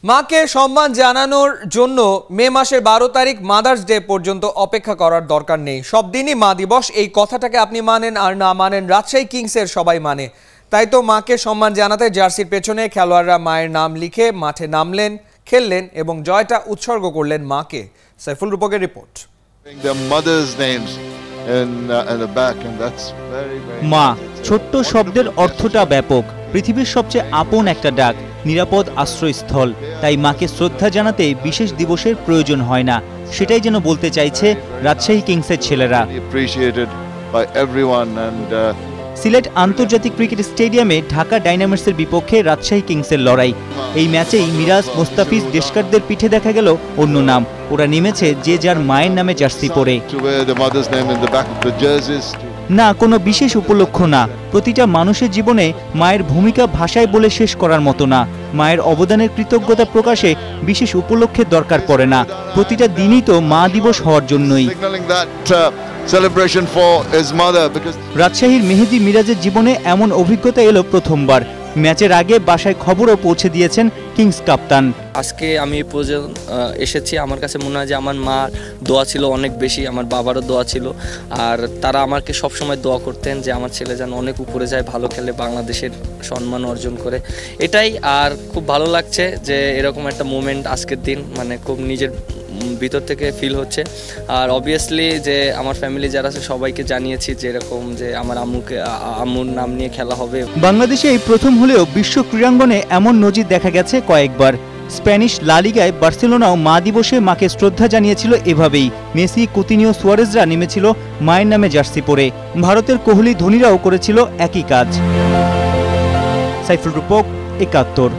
মাকে সম্মান জানানোর জন্য মে মাসের 12 তারিখ মাদার্স ডে পর্যন্ত অপেক্ষা করার দরকার নেই। সব দিনই মা দিবস, এই কথাটাকে আপনি মানেন আর না মানেন, রাজশাহী কিংসের সবাই মানে। তাই তো মাকে সম্মান জানাতে জার্সির পেছনে খেলোয়াড়রা মায়ের নাম লিখে মাঠে নামলেন, খেললেন এবং জয়টা উৎসর্গ করলেন মাকে। সাইফুল রূপকের রিপোর্ট। মা ছোট্ট শব্দের অর্থটা ব্যাপক। পৃথিবীর সবচেয়ে আপন একটা ডাক, নিরাপদ আশ্রয়স্থল। তাই মাকে শ্রদ্ধা জানাতে বিশেষ দিবসের প্রয়োজন হয় না, সেটাই যেন বলতে চাইছে রাজশাহী কিংসের ছেলেরা। সিলেট আন্তর্জাতিক ক্রিকেট স্টেডিয়ামে ঢাকা ডাইনামার্সের বিপক্ষে রাজশাহী কিংসের লড়াই। এই ম্যাচেই মিরাজ, মোস্তাফিজ, দেশকারদের পিঠে দেখা গেল অন্য নাম। ওরা নেমেছে যে যার মায়ের নামে জার্সি পরে। না কোনো বিশেষ উপলক্ষ না, প্রতিটা মানুষের জীবনে মায়ের ভূমিকা ভাষায় বলে শেষ করার মতো না। মায়ের অবদানের কৃতজ্ঞতা প্রকাশে বিশেষ উপলক্ষের দরকার পড়ে না, প্রতিটা দিনই তো মা দিবস হওয়ার জন্যই। রাজশাহীর মেহেদী মিরাজের জীবনে এমন অভিজ্ঞতা এলো প্রথমবার। ম্যাচের আগে বাসায় খবরও পৌঁছে দিয়েছেন কিংস কাপ্তান। আজকে আমি এসেছি, আমার কাছে মনে হয় যে আমার মার দোয়া ছিল অনেক বেশি, আমার বাবারও দোয়া ছিল। আর তারা আমাকে সবসময় দোয়া করতেন যে আমার ছেলে যেন অনেক উপরে যায়, ভালো খেলে, বাংলাদেশের সম্মান অর্জন করে। এটাই, আর খুব ভালো লাগছে যে এরকম একটা মোমেন্ট আজকের দিন, মানে খুব নিজের ভিতর থেকে ফিল হচ্ছে। আর অবভিয়াসলি যে আমার ফ্যামিলি যারা আছে সবাইকে জানিয়েছি যে এরকম যে আমার আম্মুর নাম নিয়ে খেলা হবে। বাংলাদেশে এই প্রথম হলেও বিশ্ব ক্রীড়াঙ্গনে এমন নজির দেখা গেছে কয়েকবার। স্প্যানিশ লা লিগায় বার্সেলোনাও মা দিবসে মাকে শ্রদ্ধা জানিয়েছিল এভাবেই। মেসি, কুতিনিও, সুয়ারেজরা নেমেছিল মায়ের নামে জার্সি পরে। ভারতের কোহলি, ধোনিরাও করেছিল একই কাজ। সাইফুল রূপক, ৭১।